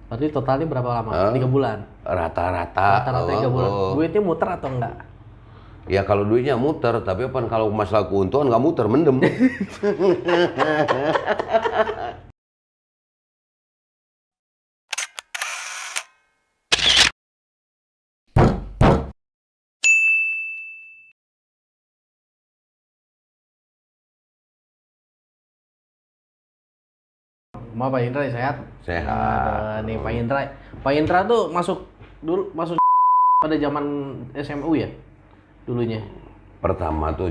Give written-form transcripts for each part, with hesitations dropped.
Berarti totalnya berapa lama? 3 bulan. Rata-rata. Rata-rata 3 bulan. Duitnya muter atau enggak? Ya kalau duitnya muter, tapi apa kalau masalah keuntungan nggak muter, mendem. Mau Pak Indra sehat? Sehat. Nih Pak Indra. Pak Indra tuh masuk pada zaman SMU ya? Dulunya. Pertama tuh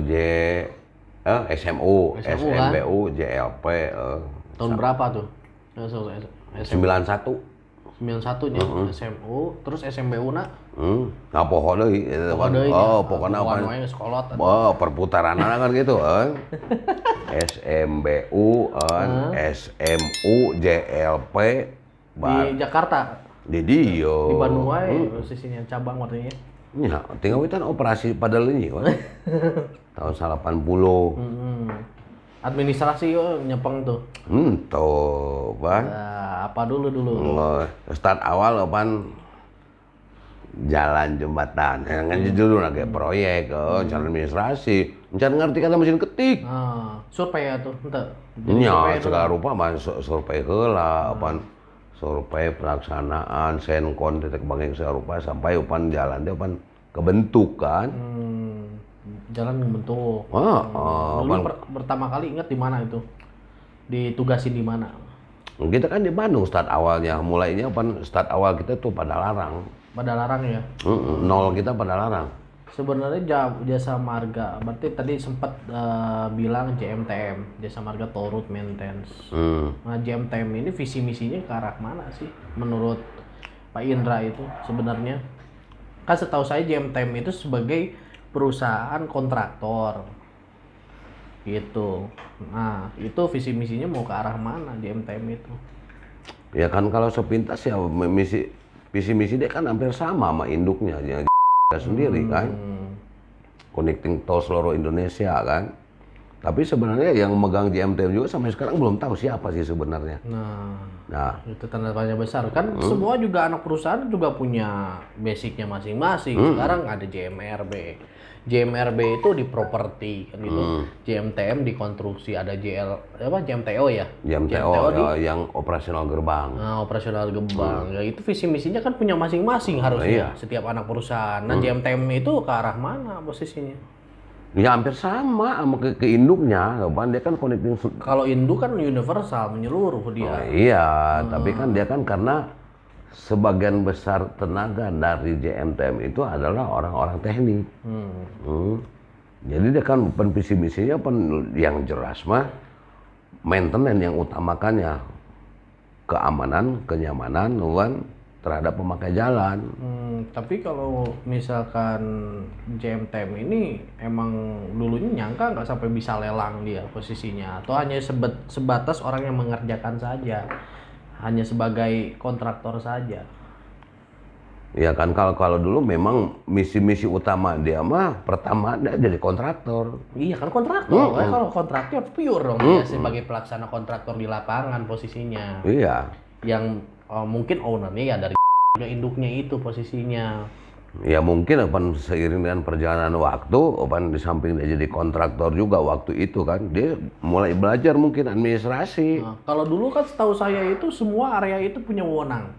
SMU, SMU kan? SMBU, JLP. Tahun berapa tuh? SMU 91. 91 nya SMU, terus SMBU na? Nah pohon deui. Pokoknya apa? Sekolot. Perputaran kan gitu. SMBU, SMU, JLP. Di Jakarta? Di Dio. Di Bandung wae posisinya cabang artinya. Ya, tinggal witan operasi pada leunyi kan. Tahun 80. Administrasi nyepeng tuh. Tuh, Bang. Apa dulu? Start awal apaan? Jalan jembatan. Yang judul lagi proyek, jalan administrasi. Mencari ngerti kata mesin ketik. Survei tuh, ente. Nya, segala rupa mah survei heula, apaan? Survei pelaksanaan, senkon, titik bangeng segala rupa sampai upan jalan dia upan kebentuk kan. Jalan membentuk. Dulu pertama kali ingat di mana itu? Ditugasin di mana? Kita kan di Bandung start awalnya, mulainya start awal kita tuh pada Larang. Pada Larang ya? Nol kita pada Larang. Sebenarnya jasa marga, berarti tadi sempat bilang JMTM, jasa marga Toll Road Maintenance. Nah JMTM ini visi misinya ke arah mana sih menurut Pak Indra itu sebenarnya? Kan setahu saya JMTM itu sebagai perusahaan kontraktor gitu. Nah itu visi misinya mau ke arah mana JMTM itu? Ya kan kalau sepintas ya visi misi dia kan hampir sama induknya yang sendiri kan, connecting tol seluruh Indonesia kan. Tapi sebenarnya yang megang JMTM juga sampai sekarang belum tahu siapa sih sebenarnya. Nah itu tanda tanya besar kan. Semua juga anak perusahaan juga punya basicnya masing-masing. Sekarang ada JMRB. JMRB itu di properti kan gitu. JMTM di konstruksi, ada JMTO ya. JMTO yang operasional gerbang. Nah, operasional gerbang. Ya itu visi misinya kan punya masing-masing harusnya setiap anak perusahaan. Nah, JMTM itu ke arah mana posisinya? Ya hampir sama ke induknya, kan dia kan connecting. Kalau induk kan universal menyeluruh dia. Iya, tapi kan dia kan karena sebagian besar tenaga dari JMTM itu adalah orang-orang teknik. Jadi dia kan visi misinya yang jelas mah maintenance yang utamakannya, keamanan, kenyamanan terhadap pemakai jalan. Tapi kalau misalkan JMTM ini emang dulunya nyangka nggak sampai bisa lelang dia posisinya, atau hanya sebatas orang yang mengerjakan saja, hanya sebagai kontraktor saja. Ya kan kalau dulu memang misi utama dia mah pertama dia jadi kontraktor. Iya kan kontraktor. Kalau kontraktor pure dong dia sebagai pelaksana kontraktor di lapangan posisinya. Iya. Yang mungkin ownernya ya dari induknya itu posisinya. Ya mungkin seiring dengan perjalanan waktu, di samping dia jadi kontraktor juga waktu itu kan, dia mulai belajar mungkin administrasi. Kalau dulu kan setahu saya itu semua area itu punya wewenang.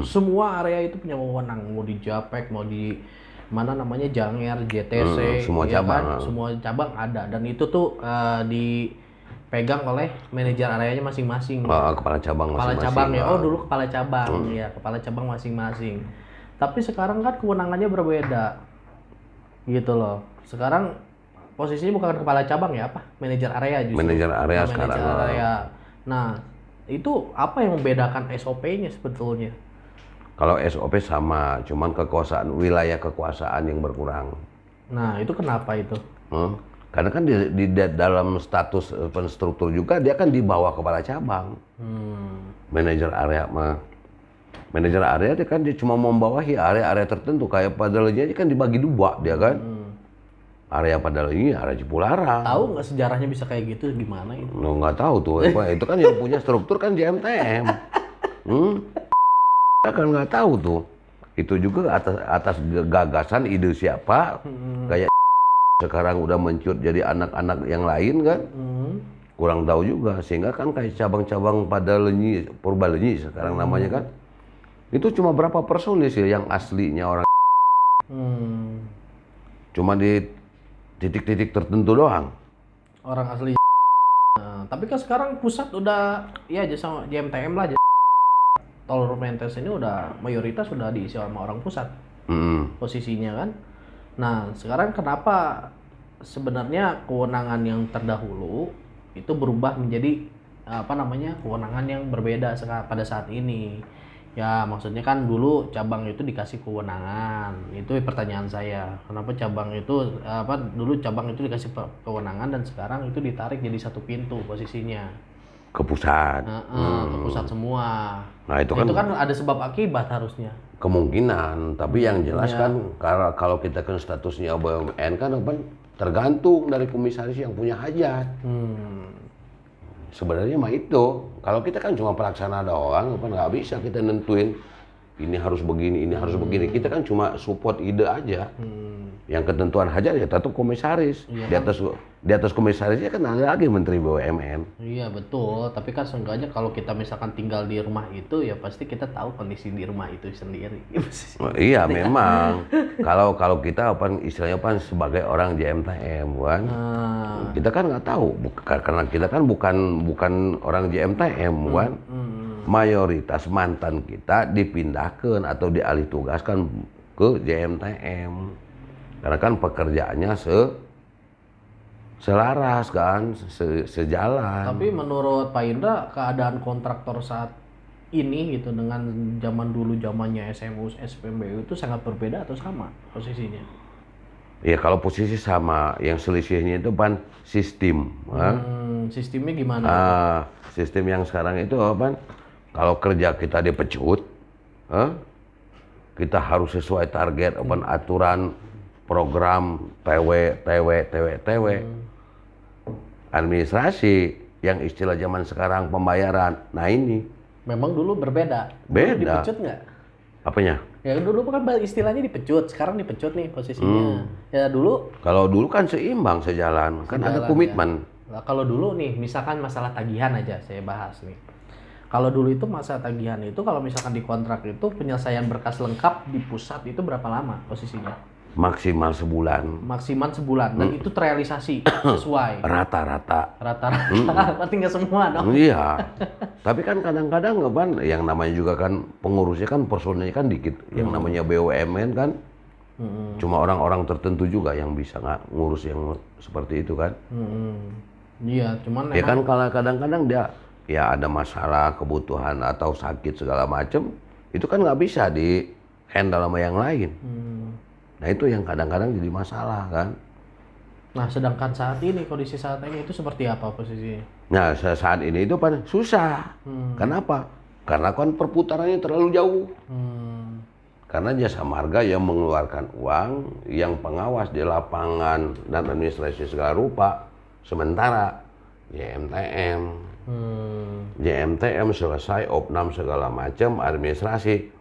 Semua area itu punya wewenang, mau di Japek, mau di mana namanya Janger, JTC, semua cabang. Kan? Semua cabang ada, dan itu tuh dipegang oleh manajer areanya masing-masing. Kepala cabang masing-masing. Kepala cabang ya, dulu kepala cabang ya, kepala cabang masing-masing. Tapi sekarang kan kewenangannya berbeda, gitu loh. Sekarang posisinya bukan kepala cabang ya, manajer area justru. Manajer area sekarang. Area. Nah, itu apa yang membedakan SOP-nya sebetulnya? Kalau SOP sama, cuman wilayah kekuasaan yang berkurang. Nah, itu kenapa itu? Karena kan di dalam status struktur juga dia kan di bawah kepala cabang. Manajer area Manajer area dia kan dia cuma membawahi area-area tertentu, kayak Padalarang kan dibagi dua dia kan. Area Padalarang, area Cipularang. Tahu nggak sejarahnya bisa kayak gitu gimana itu? Nggak tahu tuh, itu kan yang punya struktur kan JMTM. kan nggak tahu tuh. Itu juga atas gagasan ide siapa, kayak sekarang udah mencut jadi anak-anak yang lain kan. Kurang tahu juga, sehingga kan kayak cabang-cabang pada Lenyi, Purbalenyi sekarang namanya kan. Itu cuma berapa personil sih yang aslinya orang. Cuma di titik-titik tertentu doang. Orang asli. Nah, tapi kan sekarang pusat udah ya jasa JMTM lah. Tol Mentes ini udah mayoritas udah diisi sama orang pusat. Posisinya kan. Nah, sekarang kenapa sebenarnya kewenangan yang terdahulu itu berubah menjadi kewenangan yang berbeda pada saat ini. Ya maksudnya kan dulu cabang itu dikasih kewenangan, itu pertanyaan saya. Kenapa dulu cabang itu dikasih kewenangan dan sekarang itu ditarik jadi satu pintu posisinya. Ke pusat. Ke pusat semua. Nah itu kan ada sebab akibat harusnya. Kemungkinan, tapi yang jelas kan kalau kita kan statusnya BUMN kan tergantung dari komisaris yang punya hajat. Sebenarnya mah itu, kalau kita kan cuma pelaksana doang, nggak bisa kita nentuin ini harus begini, ini harus begini. Kita kan cuma support ide aja. Yang ketentuan hajat ya tentu komisaris. Iya, di atas komisarisnya kan ada lagi Menteri BUMN. Iya betul, tapi kan seenggaknya kalau kita misalkan tinggal di rumah itu ya pasti kita tahu kondisi di rumah itu sendiri. Iya memang. Kalau kita istilahnya sebagai orang JMTM kan, kita kan nggak tahu karena kita kan bukan orang JMTM kan. Mayoritas mantan kita dipindahkan atau dialih tugaskan ke JMTM. Karena kan pekerjaannya selaras kan, sejalan. Tapi menurut Pak Indra, keadaan kontraktor saat ini gitu dengan zaman dulu zamannya SMU, SPBU itu sangat berbeda atau sama posisinya? Ya kalau posisi sama, yang selisihnya itu sistem. Sistemnya gimana? Sistem yang sekarang itu kalau kerja kita dipecut, kita harus sesuai target aturan program TW. Administrasi yang istilah zaman sekarang pembayaran. Nah ini memang dulu berbeda. Beda. Dipecut nggak? Apanya? Ya dulu kan istilahnya dipecut, sekarang dipecut nih posisinya. Ya dulu. Kalau dulu kan seimbang sejalan, kan ada komitmen. Ya. Nah, kalau dulu nih, misalkan masalah tagihan aja saya bahas nih. Kalau dulu itu masa tagihan itu kalau misalkan di kontrak itu penyelesaian berkas lengkap di pusat itu berapa lama posisinya? Maksimal sebulan. Maksimal sebulan dan itu terrealisasi sesuai. Rata-rata. Berarti nggak semua dong. Iya. Tapi kan kadang-kadang yang namanya juga kan pengurusnya kan personilnya kan dikit. Yang namanya BUMN kan cuma orang-orang tertentu juga yang bisa ngurus yang seperti itu kan. Iya, cuman ya kan kalau kadang-kadang dia ya ada masalah kebutuhan atau sakit segala macem, itu kan nggak bisa di handle sama yang lain. Nah itu yang kadang-kadang jadi masalah kan. Nah sedangkan saat ini, kondisi saat ini itu seperti apa posisinya? Nah saat ini itu susah. Kenapa? Karena kan perputarannya terlalu jauh. Karena Jasa Marga yang mengeluarkan uang, yang pengawas di lapangan dan administrasi segala rupa. Sementara JMTM selesai, opnam segala macam, administrasi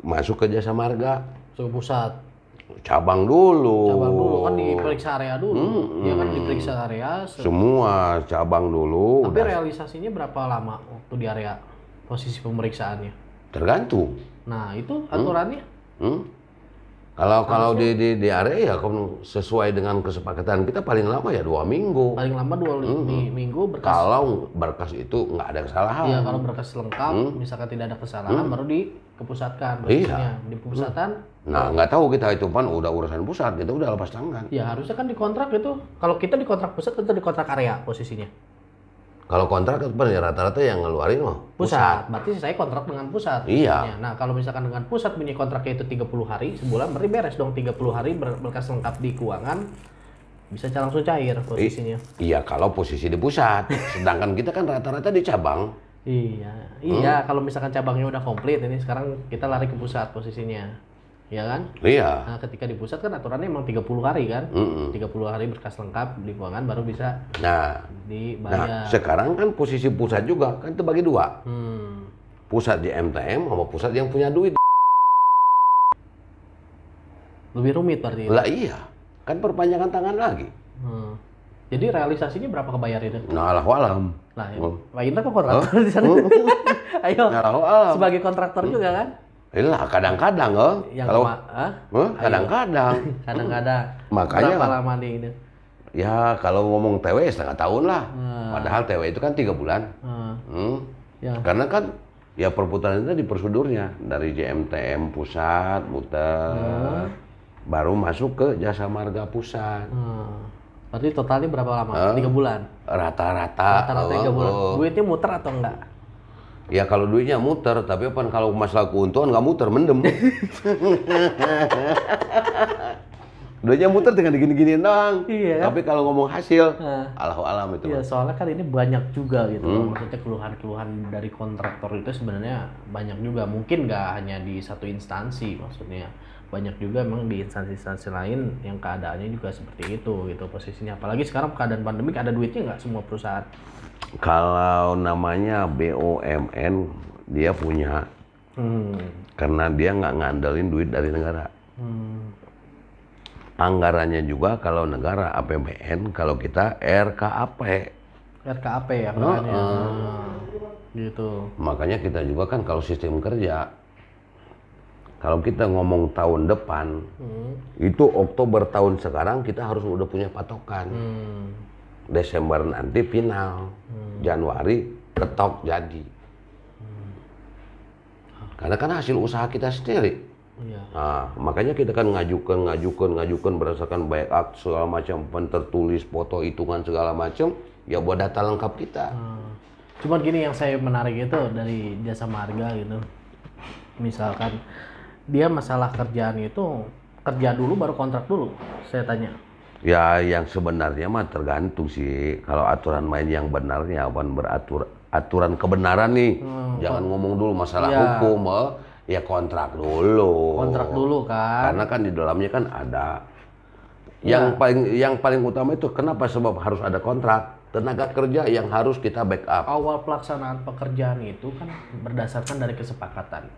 masuk ke Jasa Marga. Ke pusat. Cabang dulu kan diperiksa area dulu. Ya kan diperiksa area. Semua cabang dulu. Tapi realisasinya berapa lama waktu di area posisi pemeriksaannya? Tergantung. Nah itu aturannya? Kalau di area ya sesuai dengan kesepakatan kita paling lama ya 2 minggu. Paling lama 2 minggu berkas. Kalau berkas itu nggak ada kesalahan. Iya kalau berkas lengkap, misalkan tidak ada kesalahan baru dikepusatkan. Iya. Di pusatan. Nah nggak tahu kita itu udah urusan pusat, kita udah lepas tangan. Ya harusnya kan dikontrak itu. Kalau kita dikontrak pusat atau dikontrak area posisinya? Kalau kontrak kan rata-rata yang ngeluarin mah pusat. Berarti saya kontrak dengan pusat. Iya. Nah, kalau misalkan dengan pusat bunyi kontraknya itu 30 hari sebulan, berarti beres dong 30 hari berkas lengkap di keuangan. Bisa langsung cair posisinya. Iya, kalau posisi di pusat. Sedangkan kita kan rata-rata di cabang. Iya. Kalau misalkan cabangnya udah komplit, ini sekarang kita lari ke pusat posisinya. Ya kan? Iya. Nah, ketika di pusat kan aturannya emang 30 hari kan? 30 hari berkas lengkap di keuangan baru bisa dibayar. Nah, sekarang kan posisi pusat juga kan terbagi 2. pusat JMTM sama pusat yang punya duit. Lebih rumit berarti. Lah iya, kan perpanjangan tangan lagi. Jadi realisasinya berapa kebayar itu? Nah, Allahu alam. Nah, ya. Pak Indra kok kontraktor di sana? Ayo, Allahu alam. sebagai kontraktor juga kan? Iya, kadang-kadang kalau kadang-kadang. Kadang-kadang. Makanya berapa lama nih ini? Ya kalau ngomong TW setengah tahun lah. Padahal TW itu kan 3 bulan. Ya. Karena kan ya perputaran itu di prosedurnya dari JMTM pusat muter, baru masuk ke Jasa Marga pusat. Berarti totalnya berapa lama? 3 bulan. Rata-rata 3 bulan. Duitnya muter atau enggak? Ya kalau duitnya muter, tapi apa kalau masalah keuntungan nggak muter, mendem. Duitnya muter dengan digini-giniin doang. Iya. Tapi kalau ngomong hasil, Allahu alam itu. Iya, soalnya kan ini banyak juga gitu. Maksudnya keluhan-keluhan dari kontraktor itu sebenarnya banyak juga. Mungkin nggak hanya di satu instansi, maksudnya banyak juga memang di instansi-instansi lain yang keadaannya juga seperti itu gitu posisinya. Apalagi sekarang keadaan pandemik, ada duitnya nggak semua perusahaan? Kalau namanya BUMN dia punya, karena dia nggak ngandelin duit dari negara. Anggarannya juga kalau negara APBN, kalau kita RKAP. RKAP ya makanya. Gitu. Makanya kita juga kan kalau sistem kerja, kalau kita ngomong tahun depan, itu Oktober tahun sekarang kita harus udah punya patokan. Desember nanti final, Januari ketok jadi. Karena kan hasil usaha kita sendiri. Nah, makanya kita kan ngajukan berdasarkan baik akt segala macam, tertulis, foto, hitungan segala macam, ya buat data lengkap kita. Cuman gini yang saya menarik itu dari Jasa Marga gitu. Misalkan dia masalah kerjaan itu kerja dulu baru kontrak dulu, saya tanya. Ya yang sebenarnya mah tergantung sih. Kalau aturan main yang benarnya, aturan kebenaran nih. Jangan ngomong dulu masalah hukum, ya kontrak dulu. Kontrak dulu kan. Karena kan di dalamnya kan ada. Yang paling utama itu kenapa sebab harus ada kontrak? Tenaga kerja yang harus kita backup. Awal pelaksanaan pekerjaan itu kan berdasarkan dari kesepakatan.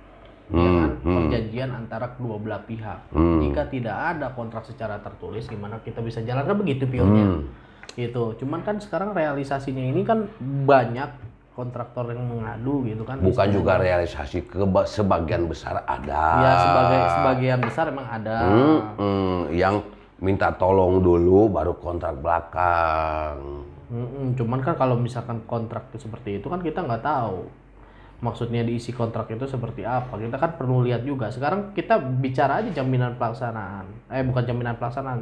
Dengan perjanjian antara kedua belah pihak. Jika tidak ada kontrak secara tertulis, gimana kita bisa jalan? Kan begitu pionnya. Gitu. Cuman kan sekarang realisasinya ini kan banyak kontraktor yang mengadu gitu kan. Bukan juga realisasi, sebagian besar ada. Ya sebagian besar emang ada. Yang minta tolong dulu baru kontrak belakang. Cuman kan kalau misalkan kontrak itu seperti itu kan kita nggak tahu. Maksudnya diisi kontrak itu seperti apa, kita kan perlu lihat juga. Sekarang kita bicara aja jaminan pelaksanaan, bukan jaminan pelaksanaan,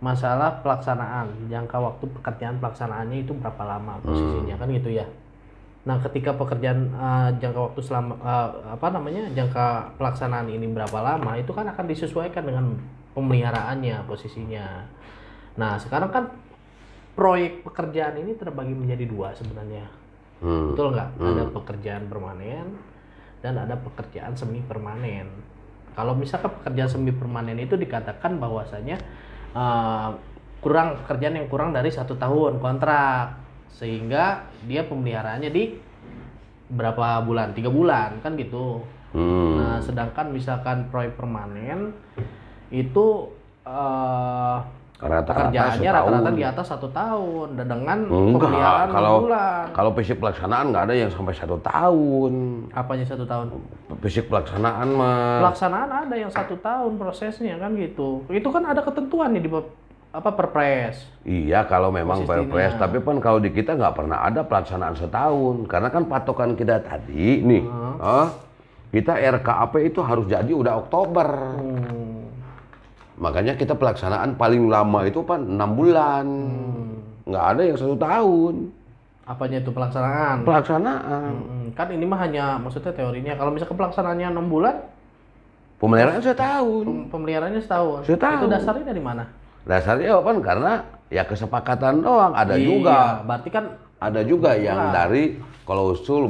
masalah pelaksanaan, jangka waktu pekerjaan pelaksanaannya itu berapa lama posisinya kan gitu ya. Nah ketika pekerjaan jangka waktu selama jangka pelaksanaan ini berapa lama, itu kan akan disesuaikan dengan pemeliharaannya posisinya. Nah sekarang kan proyek pekerjaan ini terbagi menjadi 2 sebenarnya. Betul nggak? Ada pekerjaan permanen dan ada pekerjaan semi permanen. Kalau misalkan pekerjaan semi permanen itu dikatakan bahwasanya pekerjaan yang kurang dari 1 tahun kontrak, sehingga dia pemeliharaannya di berapa bulan, 3 bulan kan gitu. Nah sedangkan misalkan proyek permanen itu pekerjaannya rata-rata di atas 1 tahun dan dengan pemeliharaan 6 bulan. Kalau fisik pelaksanaan nggak ada yang sampai 1 tahun. Apanya 1 tahun? Fisik pelaksanaan mah. Pelaksanaan ada yang 1 tahun prosesnya kan gitu. Itu kan ada ketentuan nih di Perpres. Iya kalau memang Perpres, tapi kan kalau di kita nggak pernah ada pelaksanaan setahun. Karena kan patokan kita tadi nih, kita RKAP itu harus jadi udah Oktober. Makanya kita pelaksanaan paling lama itu 6 bulan. Nggak ada yang 1 tahun. Apanya itu pelaksanaan? Pelaksanaan. Kan ini mah hanya maksudnya teorinya. Kalau misalkan pelaksanaannya 6 bulan, pemeliharaan setahun. Pemeliharaannya setahun. Setahun. Itu dasarnya dari mana? Dasarnya apa? Karena ya kesepakatan doang. Ada juga. Berarti kan ada juga yang dari klausul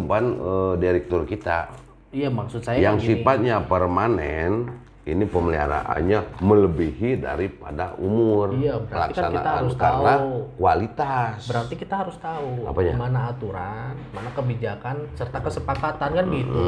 direktur kita. Iya maksud saya yang sifatnya permanen. ini pemeliharaannya melebihi daripada umur Iya, berarti kan kita harus karena tahu kualitas. Berarti kita harus tahu Apanya? mana aturan, mana kebijakan, serta kesepakatan kan gitu.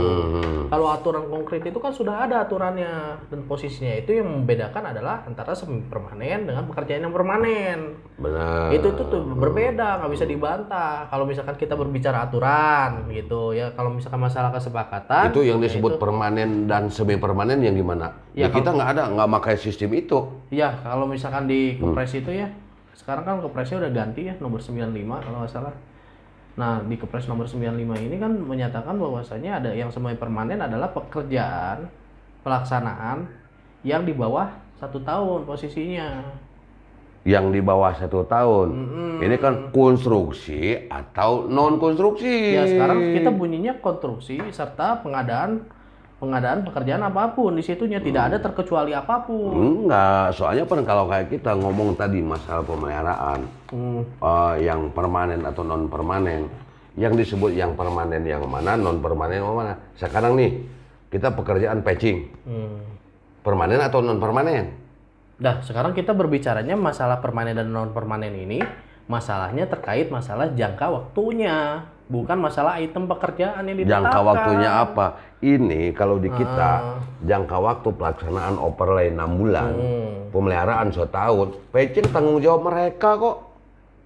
Kalau aturan konkret itu kan sudah ada aturannya dan posisinya itu yang membedakan adalah antara semi permanen dengan pekerjaan yang permanen. Benar. Itu tuh berbeda, nggak bisa dibantah. Kalau misalkan kita berbicara aturan gitu ya, kalau misalkan masalah kesepakatan Itu yang disebut permanen dan semi permanen yang gimana? Ya, Kita nggak pakai sistem itu. iya, kalau misalkan di Kepres itu ya, sekarang kan Kepresnya udah ganti ya, nomor 95 kalau nggak salah. Nah, di Kepres nomor 95 ini kan menyatakan bahwasanya ada yang semi permanen adalah pekerjaan pelaksanaan yang di bawah 1 tahun posisinya. Yang di bawah 1 tahun. Ini kan konstruksi atau non konstruksi. Ya, sekarang kita bunyinya konstruksi serta pengadaan pekerjaan apapun di situnya, tidak ada terkecuali apapun. Enggak, soalnya kan kalau kayak kita ngomong tadi masalah pemeliharaan yang permanen atau non permanen, yang disebut yang permanen yang mana, non permanen yang mana. Sekarang nih kita pekerjaan patching, permanen atau non permanen? Nah, sekarang kita berbicaranya masalah permanen dan non permanen ini, masalahnya terkait masalah jangka waktunya, bukan masalah item pekerjaan yang ditetapkan. Jangka waktunya apa? Ini kalau di kita jangka waktu pelaksanaan overlay 6 bulan, pemeliharaan 1 tahun, patching tanggung jawab mereka kok.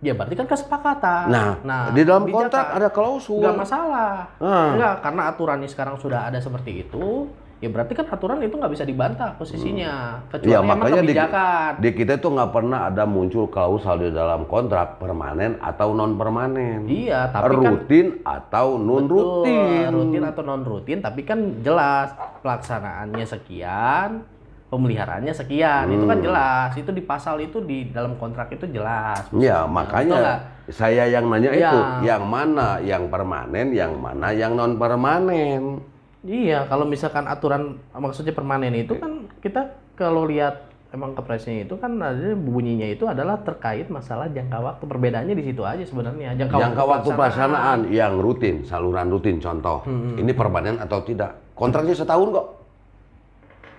Ya berarti kan kesepakatan. Nah, di dalam kontrak ada klausul. Nggak masalah. Nggak, karena aturannya sekarang sudah ada seperti itu. Ya berarti kan aturan itu nggak bisa dibantah posisinya. Kecuali Ya emang makanya kebijakan. di kita itu nggak pernah ada muncul klausul di dalam kontrak permanen atau non permanen. Iya, tapi rutin atau non rutin. Rutin atau non rutin, tapi kan jelas pelaksanaannya sekian, pemeliharaannya sekian. Itu kan jelas. Itu di pasal itu di dalam kontrak itu jelas. Ya makanya saya yang nanya Ya. itu, yang mana yang permanen, yang mana yang non permanen. Iya, kalau misalkan aturan maksudnya permanen itu kan kita kalau lihat emang Kepresnya itu kan ada bunyinya itu adalah terkait masalah jangka waktu. Perbedaannya di situ aja sebenarnya. Jangka waktu pelaksanaan yang rutin, saluran rutin contoh. Ini permanen atau tidak? Kontraknya 1 tahun kok.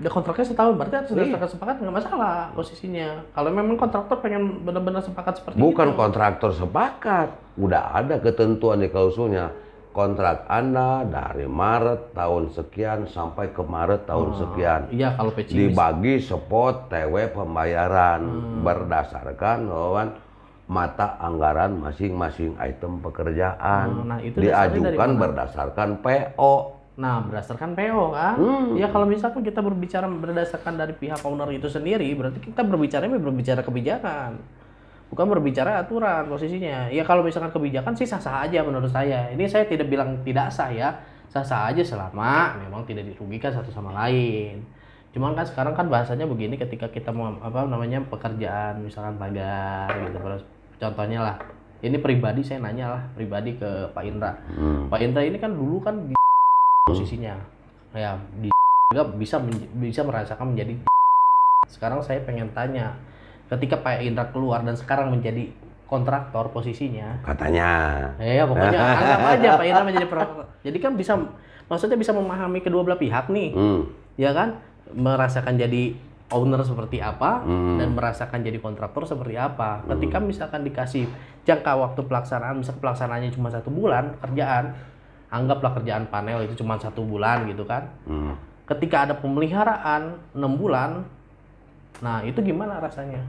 Ya kontraknya 1 tahun, berarti sudah sepakat nggak masalah posisinya. Kalau memang kontraktor pengen benar-benar sepakat seperti itu. Bukan kontraktor sepakat, udah ada ketentuan di klausulnya. Kontrak Anda dari Maret tahun sekian sampai ke Maret tahun sekian. Iya, kalau patching dibagi spot TW pembayaran berdasarkan mata anggaran masing-masing item pekerjaan. Nah, itu diajukan berdasarkan PO. Nah, berdasarkan PO kan? Ya kalau misalkan kita berbicara berdasarkan dari pihak owner itu sendiri, berarti kita berbicara kebijakan. Bukan berbicara aturan posisinya. Ya kalau misalkan kebijakan sih sah-sah aja menurut saya. Ini saya tidak bilang tidak sah ya. Sah-sah aja selama memang tidak dirugikan satu sama lain. Cuman kan sekarang kan bahasanya begini ketika kita mau pekerjaan misalkan pagar gitu. Contohnya lah. Ini pribadi saya nanya lah pribadi ke Pak Indra. Pak Indra ini kan dulu kan di posisinya. Ya di juga bisa merasakan menjadi. Sekarang saya pengen tanya, ketika Pak Indra keluar dan sekarang menjadi kontraktor posisinya, katanya. Ya pokoknya anggap aja Pak Indra menjadi kontraktor. Jadi kan maksudnya bisa memahami kedua belah pihak nih, ya kan, merasakan jadi owner seperti apa dan merasakan jadi kontraktor seperti apa. Ketika misalkan dikasih jangka waktu pelaksanaan, misal pelaksanaannya cuma 1 bulan kerjaan, anggaplah kerjaan panel itu cuma 1 bulan gitu kan. Ketika ada pemeliharaan 6 bulan, nah itu gimana rasanya?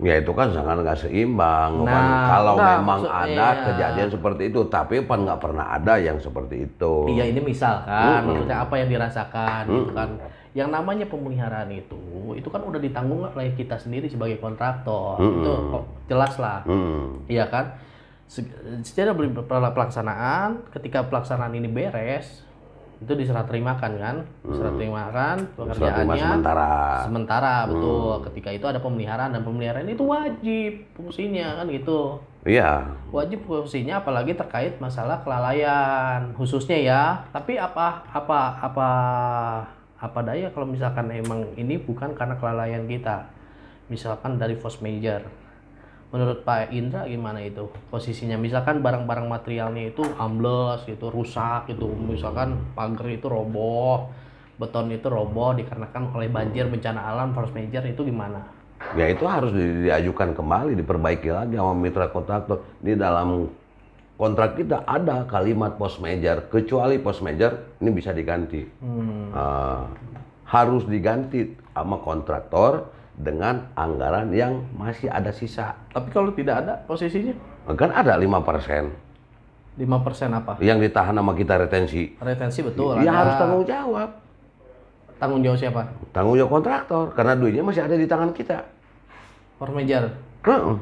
Ya itu kan sangat nggak seimbang. Nah, kalau memang ada kejadian seperti itu, tapi nggak pernah ada yang seperti itu. Iya, ini misalkan maksudnya apa yang dirasakan gitu kan. Yang namanya pemeliharaan itu kan udah ditanggung oleh kita sendiri sebagai kontraktor. Itu jelas lah. Iya kan? Secara pelaksanaan, ketika pelaksanaan ini beres, itu diserah terimakan kan, diserah terimakan pekerjaannya sementara betul. Ketika itu ada pemeliharaan, dan pemeliharaan itu wajib fungsinya kan gitu. Iya, wajib fungsinya, apalagi terkait masalah kelalaian khususnya ya. Tapi apa daya kalau misalkan emang ini bukan karena kelalaian kita, misalkan dari force major. Menurut Pak Indra gimana itu posisinya? Misalkan barang-barang materialnya itu ambles gitu, rusak gitu, misalkan pagar itu roboh, beton itu roboh dikarenakan oleh banjir, bencana alam, force major, itu gimana? Ya itu harus diajukan kembali, diperbaiki lagi sama mitra kontraktor. Di dalam kontrak kita ada kalimat force major, kecuali force major ini bisa diganti. Harus diganti sama kontraktor dengan anggaran yang masih ada sisa. Tapi kalau tidak ada posisinya? Kan ada 5%. 5% apa? Yang ditahan sama kita retensi. Retensi betul. Ya ada. harus tanggung jawab. Tanggung jawab siapa? Tanggung jawab kontraktor, karena duitnya masih ada di tangan kita. Force major. Heeh.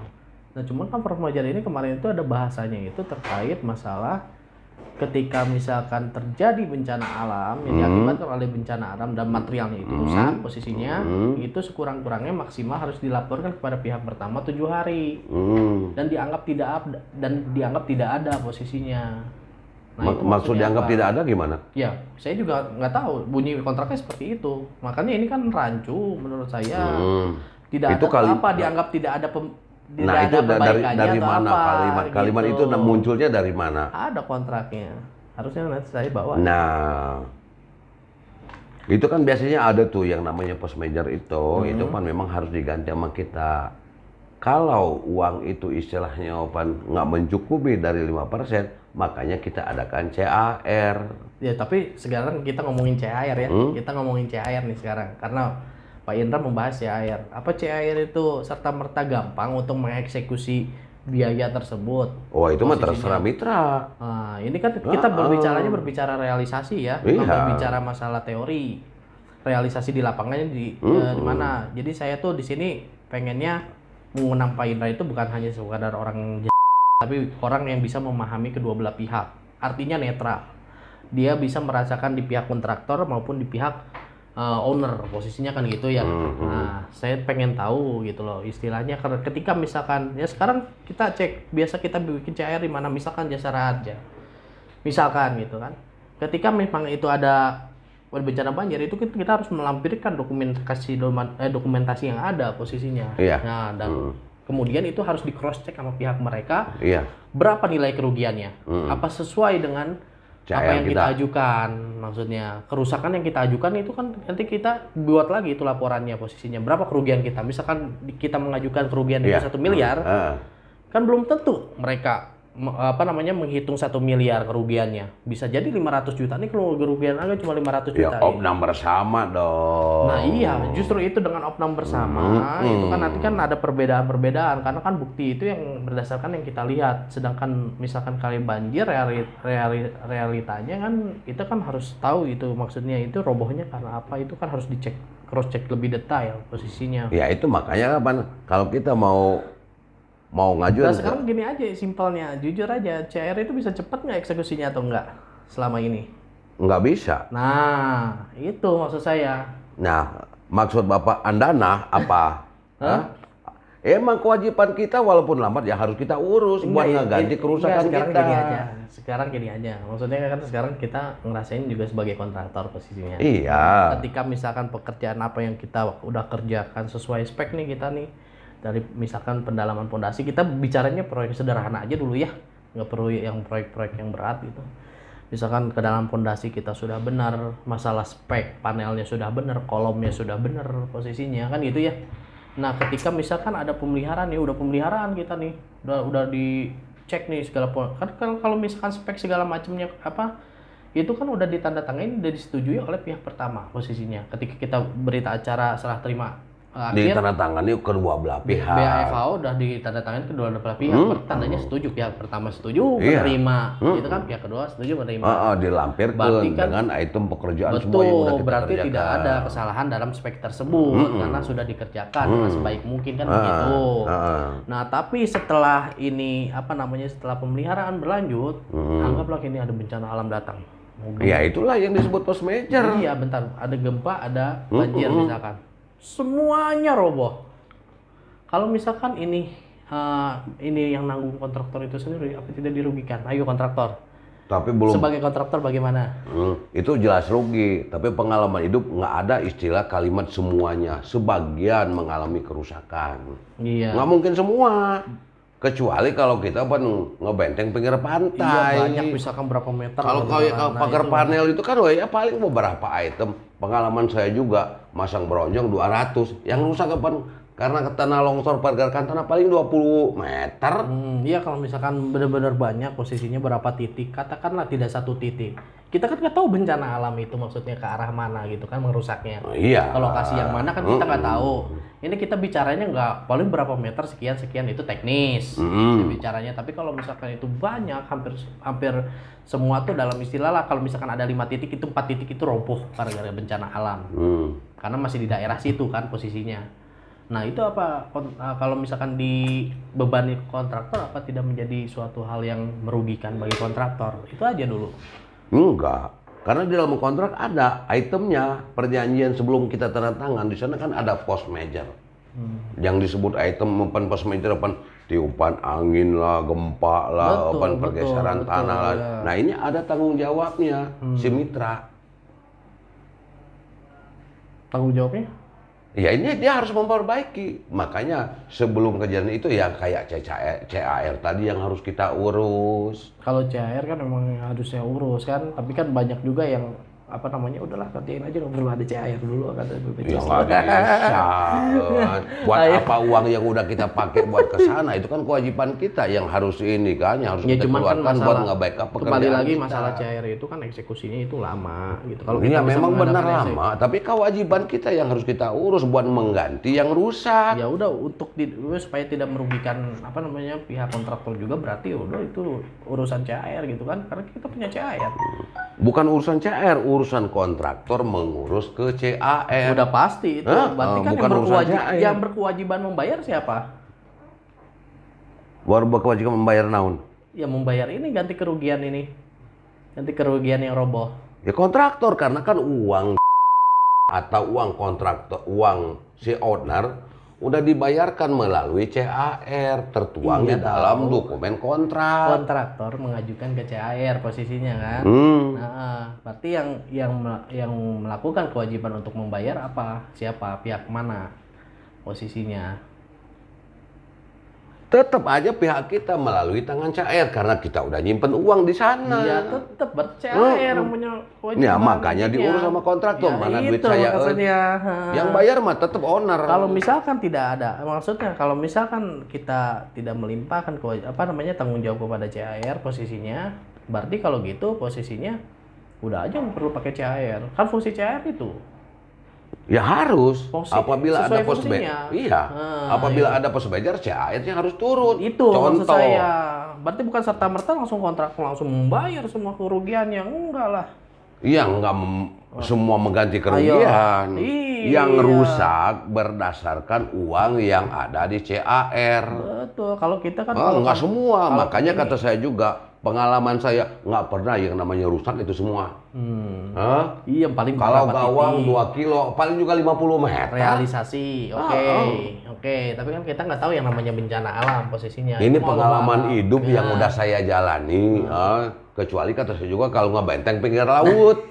Nah cuman kan force major ini kemarin itu ada bahasanya itu terkait masalah ketika misalkan terjadi bencana alam yang diakibatkan oleh bencana alam dan materialnya itu rusak posisinya, itu sekurang-kurangnya maksimal harus dilaporkan kepada pihak pertama 7 hari dan dianggap tidak ada posisinya. Nah, itu Maksud dianggap apa? tidak ada gimana? Ya, saya juga nggak tahu bunyi kontraknya seperti itu. Makanya ini kan rancu menurut saya. Tidak Itu ada apa dianggap tidak ada Nah itu dari mana kalimat gitu. itu munculnya dari mana? Ada kontraknya. Harusnya nanti saya bawa. Nah, itu kan biasanya ada tuh yang namanya force major itu kan memang harus diganti sama kita. Kalau uang itu istilahnya nggak mencukupi dari 5%, makanya kita adakan CAR. Ya tapi sekarang kita ngomongin CAR ya. Kita ngomongin CAR nih sekarang karena Pak Indra membahas CAR. Apa CAR itu serta-merta gampang untuk mengeksekusi biaya tersebut? Oh itu mah terserah mitra. Nah, ini kan kita berbicara realisasi ya, iya. bukan berbicara masalah teori. Realisasi di lapangannya di mana? Jadi saya tuh di sini pengennya mengundang Pak Indra itu bukan hanya sekadar orang tapi orang yang bisa memahami kedua belah pihak. Artinya netral. Dia bisa merasakan di pihak kontraktor maupun di pihak owner, posisinya kan gitu ya. Nah, saya pengen tahu gitu loh istilahnya karena ketika misalkan ya sekarang kita cek biasa kita bikin CAR di mana misalkan jasa raja. Misalkan gitu kan. Ketika memang itu ada bencana banjir itu kita harus melampirkan dokumentasi yang ada posisinya. Iya. Nah, dan kemudian itu harus di cross check sama pihak mereka. Iya. Berapa nilai kerugiannya? Apa sesuai dengan apa yang kita ajukan, maksudnya kerusakan yang kita ajukan itu kan nanti kita buat lagi itu laporannya posisinya berapa kerugian kita, misalkan kita mengajukan kerugian itu 1 miliar, kan belum tentu mereka menghitung 1 miliar kerugiannya, bisa jadi 500 juta nih kalau kerugian agak cuma 500 juta. Ya opnam bersama dong. Nah iya, justru itu dengan opnam bersama itu kan nanti kan ada perbedaan-perbedaan karena kan bukti itu yang berdasarkan yang kita lihat, sedangkan misalkan kali banjir realitanya kan kita kan harus tahu itu maksudnya itu robohnya karena apa, itu kan harus dicek cross check lebih detail posisinya. Ya itu makanya kan kalau kita mau ngajuin. Nah sekarang gini aja simpelnya, jujur aja, CAR itu bisa cepat nggak eksekusinya atau enggak selama ini? Nggak bisa. Nah itu maksud saya. Nah maksud Bapak Andana apa? Emang kewajiban kita walaupun lambat ya harus kita urus buat ngeganti kerusakan kita. Sekarang gini aja, maksudnya kan sekarang kita ngerasain juga sebagai kontraktor posisinya. Iya. Ketika misalkan pekerjaan apa yang kita udah kerjakan sesuai spek nih kita nih, dari misalkan pendalaman pondasi, kita bicaranya proyek sederhana aja dulu ya, nggak perlu yang proyek-proyek yang berat gitu. Misalkan ke dalam pondasi kita sudah benar, masalah spek panelnya sudah benar, kolomnya sudah benar posisinya kan gitu ya. Nah ketika misalkan ada pemeliharaan nih, udah pemeliharaan kita nih, udah dicek nih segala kan kalau misalkan spek segala macamnya apa itu kan udah ditandatangani, udah disetujui oleh pihak pertama posisinya. Ketika kita berita acara serah terima ditandatangani kedua belah pihak. BAFAO udah ditandatangani kedua belah pihak. Tandanya setuju, pihak pertama setuju menerima, itu kan pihak kedua setuju menerima. Dilampirkan kan, dengan item pekerjaan semua yang udah kita berarti kerjakan. Tidak ada kesalahan dalam spek tersebut karena sudah dikerjakan dengan sebaik mungkin kan begitu. Nah tapi setelah ini setelah pemeliharaan berlanjut, anggaplah ini ada bencana alam datang. Ya itulah yang disebut force major. Iya bentar, ada gempa, ada banjir misalkan. Semuanya roboh. Kalau misalkan ini yang nanggung kontraktor itu sendiri, apa tidak dirugikan? Ayo kontraktor. Tapi belum. Sebagai kontraktor bagaimana? Itu jelas rugi. Tapi pengalaman hidup nggak ada istilah kalimat semuanya. Sebagian mengalami kerusakan. Iya. Nggak mungkin semua. Kecuali kalau kita ngebenteng pinggir pantai. Iya, banyak misalkan berapa meter. Kalau pagar panel itu kan ya paling beberapa item. Pengalaman saya juga masang bronjong 200. Yang rusak karena tanah longsor pergerakan tanah paling 20 meter. Iya, kalau misalkan benar-benar banyak posisinya berapa titik, katakanlah tidak satu titik. Kita kan nggak tahu bencana alam itu maksudnya ke arah mana gitu kan merusaknya. Iya. Ke lokasi yang mana kan kita nggak tahu. Ini kita bicaranya nggak paling berapa meter sekian itu teknis bicaranya. Tapi kalau misalkan itu banyak, hampir semua tuh dalam istilah lah, kalau misalkan ada 5 titik itu 4 titik itu roboh gara-gara bencana alam. Karena masih di daerah situ kan posisinya. Nah itu apa kalau misalkan dibebani kontraktor, apa tidak menjadi suatu hal yang merugikan bagi kontraktor? Itu aja dulu. Enggak, karena di dalam kontrak ada itemnya, perjanjian sebelum kita tanda tangan. Di sana kan ada post major. Yang disebut item post major tiupan angin lah, gempa lah, pergeseran tanah lah. Ya. Nah ini ada tanggung jawabnya si mitra. Tanggung jawabnya? Ya ini dia harus memperbaiki. Makanya sebelum kejadian itu ya kayak CAR tadi yang harus kita urus. Kalau CAR kan memang harus saya urus kan, tapi kan banyak juga yang apa namanya, udahlah kerjain aja, nggak perlu ada CAR dulu kata BPJS. Ya nggak bisa. Buat apa uang yang udah kita pakai buat ke sana, itu kan kewajiban kita yang harus ini kan, yang harus kita keluarkan kan buat nge-backup pekerjaan. Kembali lagi kita. masalah CAR itu kan eksekusinya itu lama gitu. Kalau ya kita bisa memang benar mengandalkan lama, tapi kewajiban kita yang harus kita urus buat mengganti yang rusak. Ya udah, untuk supaya tidak merugikan apa namanya pihak kontraktor juga, berarti udah itu urusan CAR gitu kan, karena kita punya CAR. Bukan urusan CAR, urusan kontraktor mengurus ke CAR. Udah pasti itu. Berarti kan yang berkewajiban membayar siapa? Berkewajiban membayar naon? Ya membayar ini ganti kerugian ini. Ganti kerugian yang roboh. Ya kontraktor, karena kan uang atau uang kontraktor, uang si owner udah dibayarkan melalui CAR, tertuang di dalam dokumen kontrak. Kontraktor mengajukan ke CAR posisinya kan. Nah, berarti yang melakukan kewajiban untuk membayar apa? Siapa? Pihak mana posisinya? Tetap aja pihak kita melalui tangan CAR karena kita udah nyimpen uang di sana. Iya, tetap CAR yang punya kewajiban. Ya makanya diurus sama kontraktor. Ya, mana duit saya? Yang bayar mah tetap owner. Kalau misalkan tidak ada, maksudnya kalau misalkan kita tidak melimpahkan tanggung jawab kepada CAR posisinya, berarti kalau gitu posisinya udah aja perlu pakai CAR. Kan fungsi CAR itu. Ya harus. Apabila ada pos fungsinya. Iya. Apabila ada pos bayar, CAR-nya harus turun. Itu contoh. Maksud saya. Berarti bukan serta-merta langsung kontraktor langsung membayar semua kerugiannya, enggak lah. Iya, enggak semua mengganti kerugian. Yang rusak berdasarkan uang yang ada di CAR. Betul. Kalau kita kan enggak semua. Makanya kata saya juga, pengalaman saya nggak pernah yang namanya rusak itu semua. Iya, paling kalau gawang 2 kilo paling juga 50 meter. Realisasi, oke. Tapi kan kita nggak tahu yang namanya bencana alam posisinya. Ini pengalaman hidup yang udah saya jalani. Kecuali kata saya juga kalau nggak benteng pinggir laut.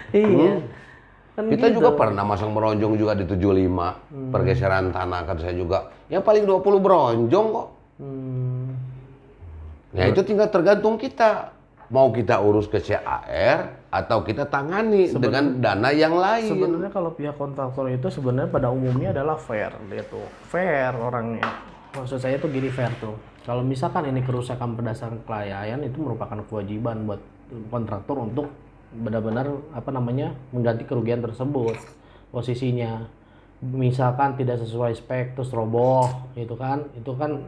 Iya. Kan kita gitu. Juga pernah masang beronjong juga di 75 pergeseran tanah, kata saya juga. Yang paling 20 beronjong kok. Nah itu tinggal tergantung kita. Mau kita urus ke CAR atau kita tangani dengan dana yang lain. Sebenarnya kalau pihak kontraktor itu sebenarnya pada umumnya adalah fair. Dia tuh fair orangnya. Maksud saya tuh gini, fair tuh. Kalau misalkan ini kerusakan berdasarkan kelalaian, itu merupakan kewajiban buat kontraktor untuk benar-benar mengganti kerugian tersebut posisinya. Misalkan tidak sesuai spek terus roboh itu kan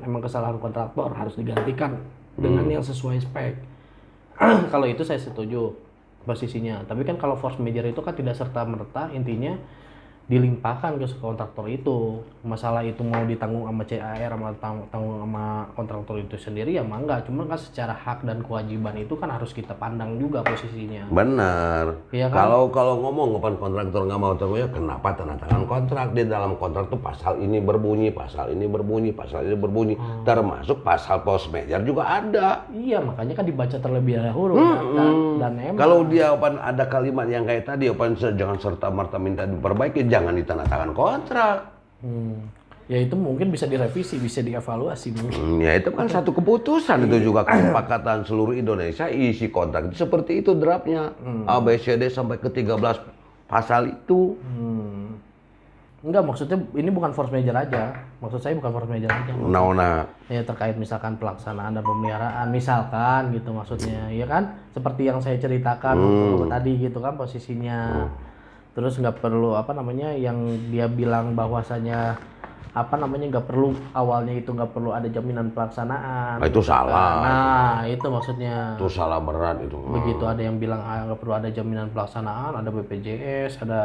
emang kesalahan kontraktor, harus digantikan dengan yang sesuai spek. Kalau itu saya setuju posisinya. Tapi kan kalau force major itu kan tidak serta-merta intinya dilimpahkan ke kontraktor itu. Masalah itu mau ditanggung sama CAR tanggung sama kontraktor itu sendiri ya enggak. Cuma kan secara hak dan kewajiban itu kan harus kita pandang juga posisinya. Benar. Ya kan? Kalau ngomong kapan kontraktor nggak mau tergoyah, kenapa tanda tangan kontrak? Di dalam kontrak tuh pasal ini berbunyi, pasal ini berbunyi, pasal ini berbunyi. Termasuk pasal post major juga ada. Iya, makanya kan dibaca terlebih dahulu. Dan emang kalau dia ada kalimat yang kayak tadi, jangan serta-merta minta diperbaiki, jangan ditandatangan kontrak. Ya itu mungkin bisa direvisi, bisa dievaluasi mungkin. Ya itu kan satu keputusan itu juga kesepakatan seluruh Indonesia isi kontrak itu seperti itu draftnya. A, B, C, D sampai ke 13 pasal itu. Enggak, maksudnya ini bukan force major aja. Maksud saya bukan force major aja. Nah, Ya terkait misalkan pelaksanaan dan pemeliharaan, misalkan gitu maksudnya. Ya kan seperti yang saya ceritakan waktu tadi gitu kan posisinya. Terus nggak perlu apa namanya yang dia bilang bahwasanya apa namanya nggak perlu awalnya itu nggak perlu ada jaminan pelaksanaan. nah itu salah. Nah itu maksudnya. Itu salah berat itu. Begitu ada yang bilang nggak perlu ada jaminan pelaksanaan, ada BPJS, ada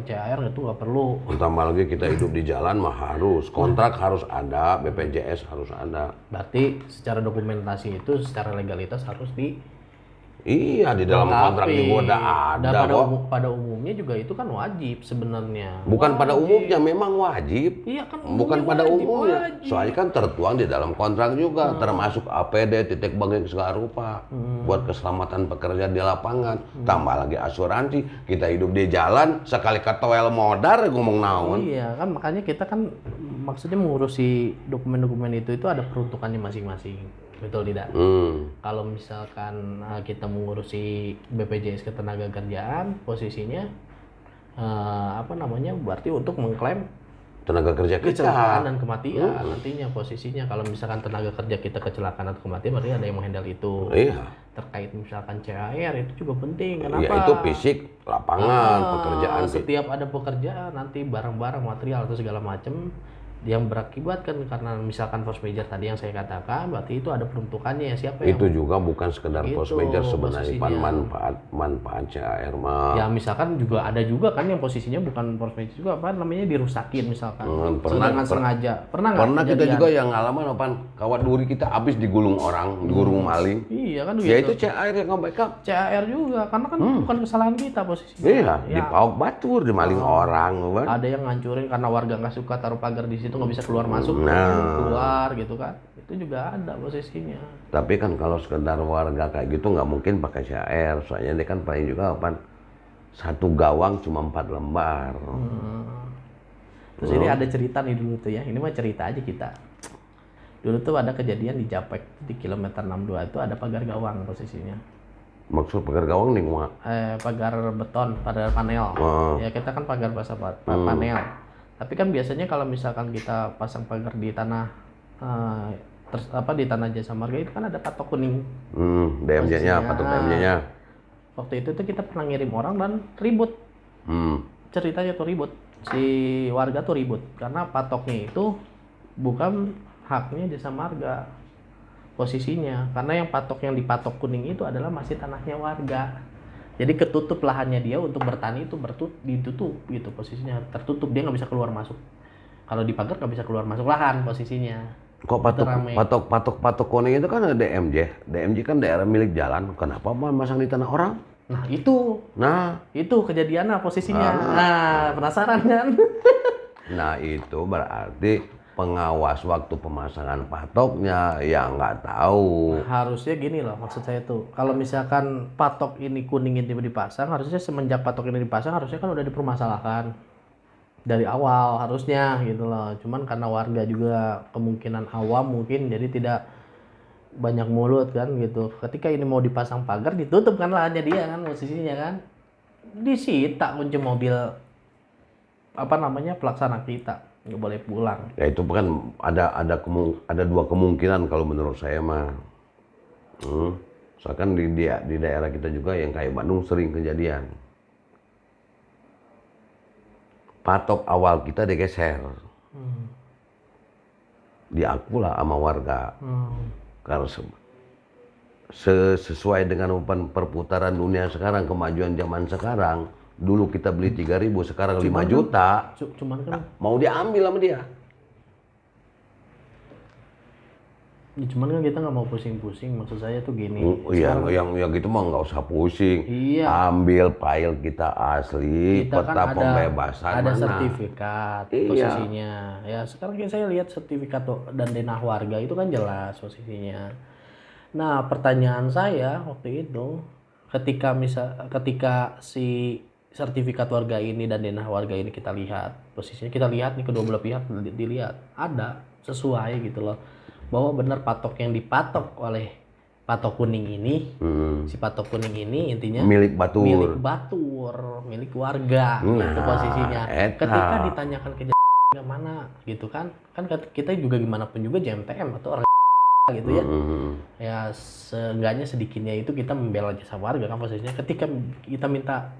CAR, itu nggak perlu. Ditambah lagi kita hidup di jalan mah harus kontrak harus ada, BPJS harus ada. Berarti secara dokumentasi itu secara legalitas harus Iya di dalam kontrak juga udah dan ada kok. pada umumnya juga itu kan wajib sebenarnya. Bukan pada umumnya memang wajib. Iya kan Bukan pada umumnya. wajib. Soalnya kan tertuang di dalam kontrak juga, termasuk APD, titik bangkit segala rupa, buat keselamatan pekerja di lapangan. Tambah lagi asuransi, kita hidup di jalan, sekali ketoel modar ngomong naon. Iya kan makanya kita kan maksudnya mengurusi dokumen-dokumen itu ada peruntukannya masing-masing. Betul tidak? Kalau misalkan kita mengurusi BPJS Ketenagakerjaan, posisinya apa namanya? Berarti untuk mengklaim Tenaga kerja kita. kecelakaan dan kematian nantinya posisinya. Kalau misalkan tenaga kerja kita kecelakaan atau kematian, berarti ada yang menghandle itu. Iya. Terkait misalkan CAR itu juga penting. Kenapa? Ya itu fisik, lapangan, pekerjaan. Setiap ada pekerjaan nanti barang-barang material atau segala macam yang berakibat kan karena misalkan force major tadi yang saya katakan, berarti itu ada peruntukannya ya siapa yang Itu juga bukan sekedar force Gitu, major sebenarnya posisinya. manfaat CAR mah. ya misalkan juga ada juga kan yang posisinya bukan force major juga apa namanya dirusakin misalkan Pernah sengaja pernah nggak kita kejadian? juga yang ngalaman apaan kawat duri kita habis digulung orang, digulung maling. Iya kan Ya gitu. itu CAR yang nge-backup. CAR juga karena kan bukan kesalahan kita posisinya. Iya, Ya, dipauk batur, dimaling orang, kan. ada yang ngancurin karena warga nggak suka taruh pagar di situ nggak bisa keluar masuk Nah. keluar gitu kan itu juga ada posisinya. Tapi kan kalau sekedar warga kayak gitu nggak mungkin pakai CAR, soalnya dia kan paling juga apaan satu gawang cuma 4 lembar. Terus ini ada cerita nih dulu tuh ya, ini mah cerita aja kita. Dulu tuh ada kejadian di Japek di kilometer 62 itu ada pagar gawang posisinya. Maksud pagar gawang nih mah. Pagar beton, pagar panel. Ya kita kan pagar basah panel. Tapi kan biasanya kalau misalkan kita pasang pagar di tanah di tanah jasa marga itu kan ada patok kuning. DMJ-nya, patok DMJ-nya. Waktu itu tuh kita pernah ngirim orang dan ribut. Ceritanya tuh ribut. Si warga tuh ribut karena patoknya itu bukan haknya jasa marga posisinya. Karena yang patok yang dipatok kuning itu adalah masih tanahnya warga. Jadi ketutup lahannya dia untuk bertani itu ditutup gitu posisinya, tertutup, dia nggak bisa keluar masuk. Kalau di pagar nggak bisa keluar masuk lahan posisinya. Kok patok kuning itu kan ada DMJ. DMJ kan daerah milik jalan. Kenapa masang di tanah orang? Nah itu kejadiannya posisinya. Nah penasaran kan? Nah itu berarti pengawas waktu pemasangan patoknya ya nggak tahu. Harusnya gini loh maksud saya tuh, kalau misalkan patok ini kuning ini dipasang, harusnya semenjak patok ini dipasang harusnya kan udah dipermasalahkan dari awal harusnya gitu loh. Cuman karena warga juga kemungkinan awam mungkin jadi tidak banyak mulut kan gitu. Ketika ini mau dipasang pagar ditutup kan lahannya dia kan posisinya kan, disita kunci mobil pelaksana kita, nggak boleh pulang. Ya itu kan ada dua kemungkinan kalau menurut saya mah. Soalnya kan di daerah kita juga yang kayak Bandung sering kejadian. Patok awal kita digeser. Diakulah sama warga. Karena sesuai dengan perputaran dunia sekarang, kemajuan zaman sekarang, dulu kita beli 3.000, sekarang 5 juta. Cuman kan Mau diambil sama dia. cuman kan kita nggak mau pusing-pusing, maksud saya tuh gini. Yang gitu mah nggak usah pusing. Iya. Ambil file kita asli, Kita peta kan pembebasan ada mana. sertifikat posisinya. Ya sekarang saya lihat sertifikat dan denah warga itu kan jelas posisinya. Nah pertanyaan saya waktu itu ketika si sertifikat warga ini dan denah warga ini kita lihat, posisinya kita lihat nih kedua belah pihak dilihat ada sesuai gitu loh, bahwa benar patok yang dipatok oleh patok kuning ini, si patok kuning ini intinya milik batur, milik warga, gitu posisinya. Ketika ditanyakan ke mana gitu kan kita juga gimana pun juga JMTM atau orang gitu ya, ya seenggaknya sedikitnya itu kita membela jasa warga kan posisinya. Ketika kita minta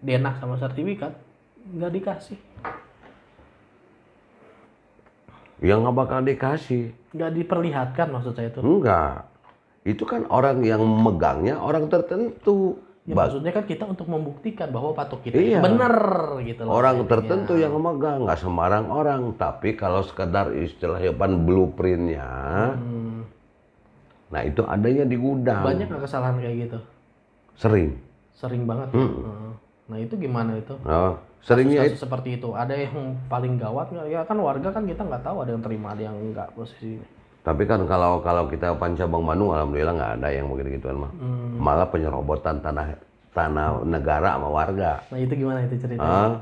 denah sama sertifikat nggak dikasih, ya nggak bakal dikasih, nggak diperlihatkan maksud saya itu. Enggak, itu kan orang yang megangnya orang tertentu. Ya, maksudnya kan kita untuk membuktikan bahwa patok kita itu benar gitu loh. Orang tertentu yang memegang, nggak sembarang orang. Tapi kalau sekedar istilahnya blueprintnya, nah itu adanya di gudang. Banyak nggak kesalahan kayak gitu? Sering banget. Nah itu gimana itu? Seringnya kasus seperti itu. Ada yang paling gawat nggak? Ya kan warga kan kita nggak tahu, ada yang terima, ada yang nggak posisinya. Tapi kan kalau kita Pancabang Bandung, alhamdulillah nggak ada yang begitu gituan mah. Malah penyerobotan tanah negara sama warga. Nah itu gimana itu ceritanya?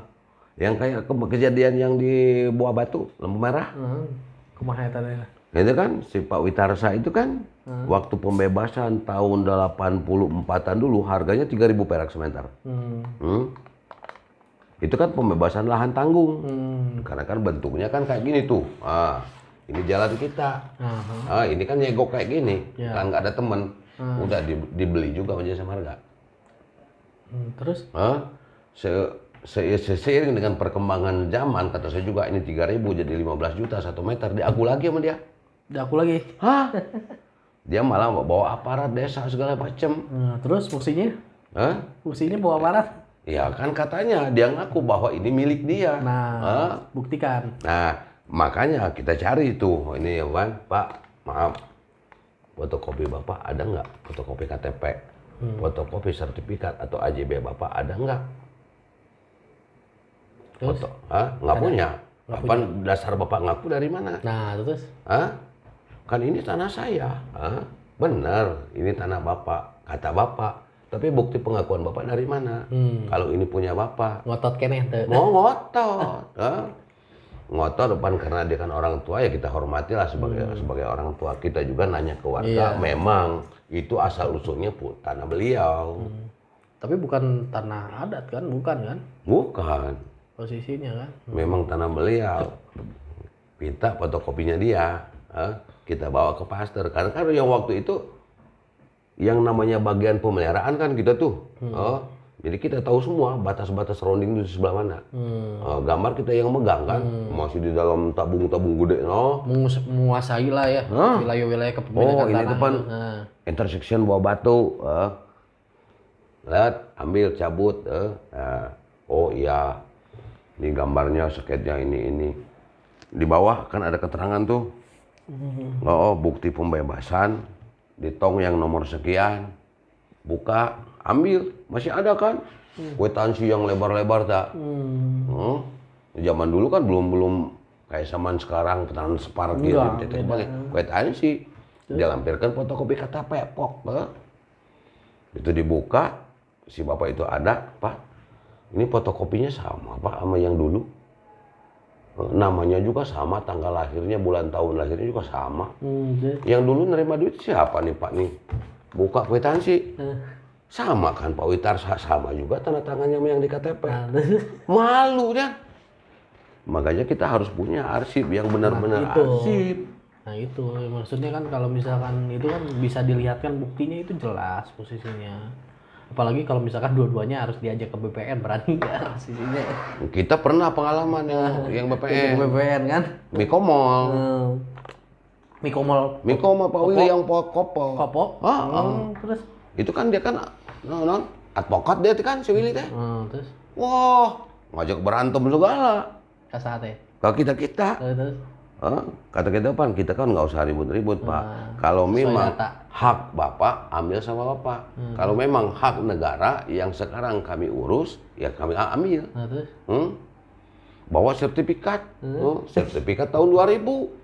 Yang kayak kejadian yang di Buah Batu, lampu merah. Kumaha eta teh? Itu kan si Pak Witarsa itu kan waktu pembebasan tahun 84-an dulu harganya 3.000 perak semeter. Itu kan pembebasan lahan tanggung. Karena kan bentuknya kan kayak gini tuh. Ini jalan kita. Ini kan nyegok kayak gini. Kan nggak ada temen. Udah dibeli juga sama Jasa Marga. Terus? Seiring dengan perkembangan zaman, kata saya juga ini 3.000 jadi 15 juta 1 meter. Diaku lagi sama dia. Diaku lagi? Dia malah bawa aparat desa segala macem. Terus fungsinya? Fungsinya bawa aparat? Ya kan katanya dia ngaku bahwa ini milik dia. Nah, buktikan. Nah, makanya kita cari itu. Ini ya Bang, Pak, maaf. Fotokopi Bapak ada nggak? Fotokopi KTP, fotokopi sertifikat atau AJB Bapak ada nggak? Terus? Nggak punya. Apa dasar Bapak ngaku dari mana? Nah, terus? Kan ini tanah saya. Benar, ini tanah Bapak, kata Bapak. Tapi bukti pengakuan Bapak dari mana? Kalau ini punya Bapak. Ngotot keneh tuh. Mau ngotot. Ngotot depan karena dia kan orang tua, ya kita hormatilah sebagai orang tua. Kita juga nanya ke warga, memang itu asal usulnya tanah beliau. Tapi bukan tanah adat kan? Bukan kan? Bukan. Posisinya kan? Memang tanah beliau. Minta fotokopinya dia. Kita bawa ke pastor. Karena kan yang waktu itu yang namanya bagian pemeliharaan kan kita tuh. Jadi kita tahu semua batas-batas rounding itu di sebelah mana. Gambar kita yang megang kan, masih di dalam tabung-tabung gede. Menguasai lah ya wilayah-wilayah kepemilikan tanah. Ini depan intersection Buah Batu. Lihat, ambil, cabut. Oh iya, ini gambarnya, sketnya ini. Di bawah kan ada keterangan tuh. Bukti pembebasan. Di tong yang nomor sekian. Buka, ambil, masih ada kan? Kwitansi yang lebar-lebar tak? Zaman dulu kan belum kayak zaman sekarang transparan gitu. Kwitansi, dilampirkan fotokopi KTP, itu dibuka, si bapak itu ada, Pak. Ini fotokopinya sama, Pak, sama yang dulu. Namanya juga sama, tanggal lahirnya, bulan tahun lahirnya juga sama. Yang dulu nerima duit siapa nih, Pak nih? Buka kwitansi. Sama kan Pak Witarsa, sama juga tanda tangannya yang di KTP. Malu ya. Makanya kita harus punya arsip yang benar-benar arsip. Nah itu maksudnya kan kalau misalkan itu kan bisa dilihat kan buktinya itu jelas posisinya. Apalagi kalau misalkan dua-duanya harus diajak ke BPN, berani nggak posisinya? Kita pernah pengalaman yang BPN. BPN kan? Mikomol. Mikomol Pak Willy yang Kopo. Terus? Itu kan dia kan advokat dia kan si Willy teh. Terus? Wah, ngajak berantem segala. Kasate. Kalau kita. Terus? Kata kita kan nggak usah ribut-ribut Pak. Kalau memang hak Bapak ambil sama Bapak. Kalau memang hak negara yang sekarang kami urus, ya kami ambil. Terus? Bawa sertifikat. Sertifikat tahun 2000.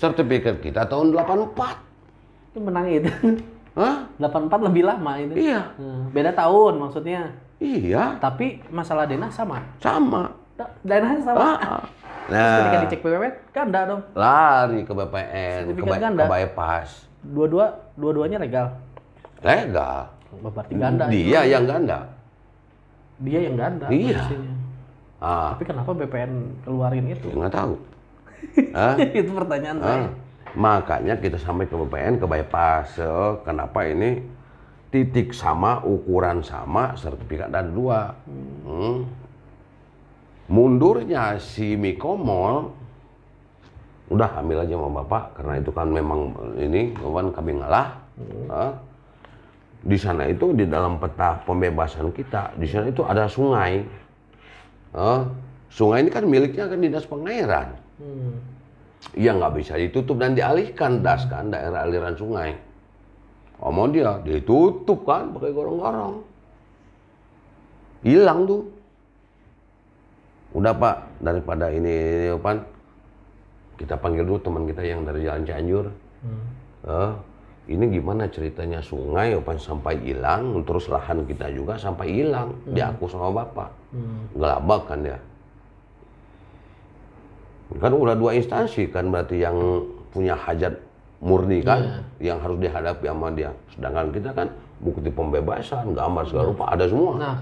Sertifikat kita tahun 84. Itu menang itu. Hah? 84 lebih lama itu. Iya. Beda tahun maksudnya. Iya. Tapi masalah denah sama. Sama. Denahnya sama. Terus ketika Nah, dicek BPN ganda dong. lari ke BPN, ke Sertifikat ganda. bypass. Dua-duanya legal. Legal. Berarti ganda. Dia yang ganda. Dia yang ganda. Iya. posisinya. Ah, Tapi kenapa BPN keluarin itu? nggak tahu. Hah? Itu pertanyaan saya. Makanya kita sampai ke BPN, ke bypass. Kenapa ini titik sama, ukuran sama, sertifikat ada 2. Mundurnya si Mikomol, udah ambil aja sama Bapak, karena itu kan memang ini, kami ngalah. Di sana itu di dalam peta pembebasan kita, di sana itu ada sungai. Sungai ini kan miliknya kan dinas pengairan. Ya nggak bisa ditutup dan dialihkan das kan daerah aliran sungai. Mau dia ditutup kan pakai gorong-gorong. Hilang tuh. Udah Pak, daripada ini Pan, kita panggil dulu teman kita yang dari Jalan Cianjur. Ini gimana ceritanya sungai Pan sampai hilang, terus lahan kita juga sampai hilang, diaku sama Bapak. Gelabak kan dia. Kan udah 2 instansi kan berarti yang punya hajat murni kan, yang harus dihadapi sama dia. Sedangkan kita kan bukti pembebasan, gambar segala rupa ada semua. Nah,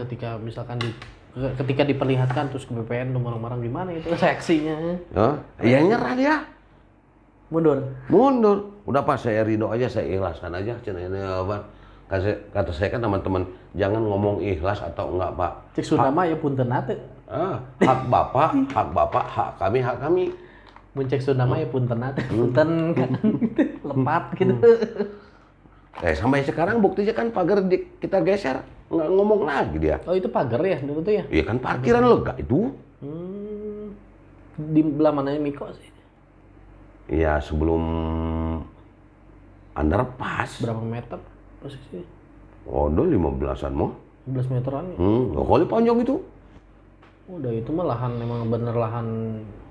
ketika diperlihatkan terus ke BPN nomor-nomor gimana itu reaksinya? Ya nyerah dia. Mundur. Udah Pak, saya ridho aja, saya ikhlaskan aja. Ini apa? Kata saya kan teman-teman, jangan ngomong ikhlas atau enggak Pak. Cek Sunda mah ya punten ate. Hak Bapak, hak kami. Mun cek Sunda mah ya punten ate. Punten kan lepat gitu. Sampai sekarang buktinya kan pagar kita geser, nggak ngomong lagi dia. Oh itu pagar ya dulu tuh ya? Iya kan parkiran lega itu. Di belah mananya Miko sih? Iya sebelum underpass. Berapa meter posisi? Oh udah 15-an mah. 15 meteran ya? Kali panjang itu. Udah itu mah lahan, memang bener lahan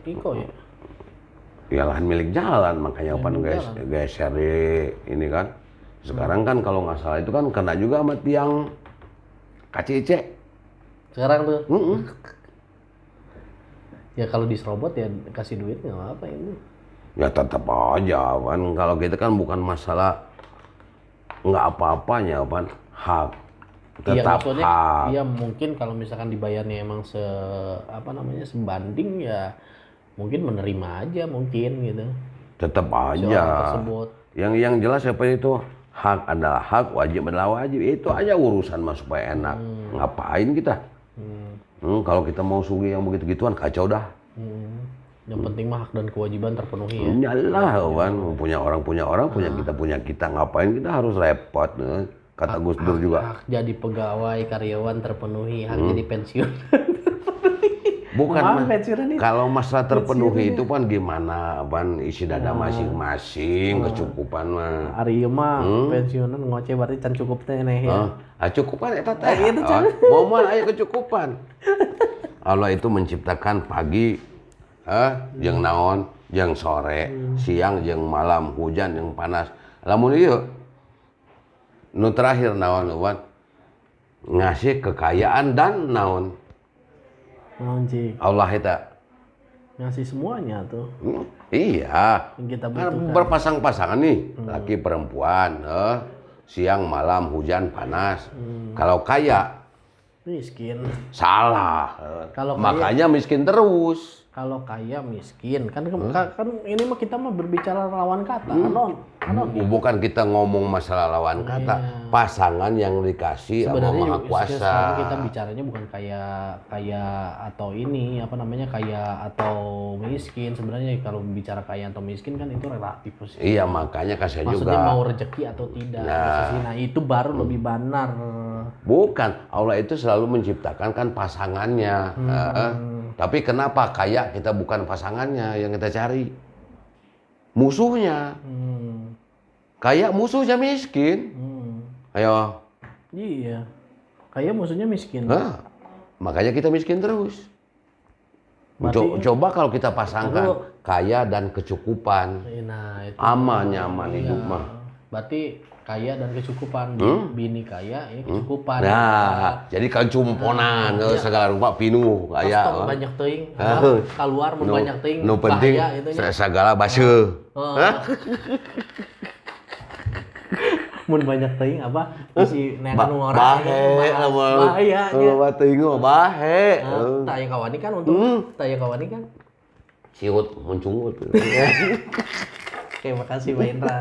Miko ya? Ya lahan milik jalan, makanya Pan geser di ini kan. Sekarang kan kalau nggak salah itu kan kena juga sama tiang KCIC. Sekarang tuh? Ya kalau diserobot ya kasih duit nggak apa-apa ini. Ya tetap aja Pan, kalau kita kan bukan masalah nggak apa-apanya Pan, hak. Tetap maksudnya, hak. Iya mungkin kalau misalkan dibayarnya emang sebanding ya mungkin menerima aja mungkin gitu. Tetap Si aja. orang tersebut. Yang jelas seperti itu, hak adalah hak, wajib adalah wajib. Itu aja urusan mas supaya enak. Ngapain kita? Kalau kita mau sugih yang begitu-gituan kacau dah. Yang penting mah hak dan kewajiban terpenuhi ya. Iyalah kan, punya orang, punya kita. Ngapain kita harus repot? Kata Gus Dur juga. Hak jadi pegawai, karyawan terpenuhi, hak jadi pensiun. Bukan pensiunan itu. kalau masalah terpenuhi itu kan gimana, Pan isi dada masing-masing, kecukupan mah. Ari ieu mah pensiunan ngoceh berarti can cukup teh nih ya. Cukupan eta teh. Momen aya kecukupan. Allah itu menciptakan pagi, jeung naon, jeung sore, siang jeung malam, hujan jeung panas. Lamun ieu nu terakhir naon ngasih kekayaan dan naon. Allah itu ngasih semuanya tuh. Iya. Yang kita butuhkan. Berpasang-pasangan nih, laki perempuan, siang malam hujan panas. Kalau kaya miskin. Salah. Kalau makanya miskin terus. Kalau kaya miskin kan ini mah kita mah berbicara lawan kata. Bukan kita ngomong masalah lawan kata, pasangan yang dikasih sama Maha Kuasa. Sebenarnya kita bicaranya bukan kaya atau ini kaya atau miskin. Sebenarnya kalau bicara kaya atau miskin kan itu relatif sih. Iya makanya kasih juga. Maksudnya mau rezeki atau tidak. Nah itu baru lebih benar. Bukan, Allah itu selalu menciptakan kan pasangannya. Tapi kenapa kaya kita bukan pasangannya yang kita cari? Musuhnya. Kaya musuhnya miskin. Ayo. Iya. Kaya musuhnya miskin. Makanya kita miskin terus. Coba kalau kita pasangkan kaya dan kecukupan. Nah, itu aman nyaman hidup mah. Berarti kaya dan kecukupan. Bini kaya, ini kecukupan. Nah, jadi kecumponan segala rupa pinuh kaya. Stok banyak teuing, keluar mun banyak teuing. Nu penting segala base. Mun banyak teuing apa? Isi neangan orang. Bahaya. Bawa teuing mah bahe. Taya kawani kan untuk taya kawani kan. Siut muncungut. Oke, makasih Pak Indra.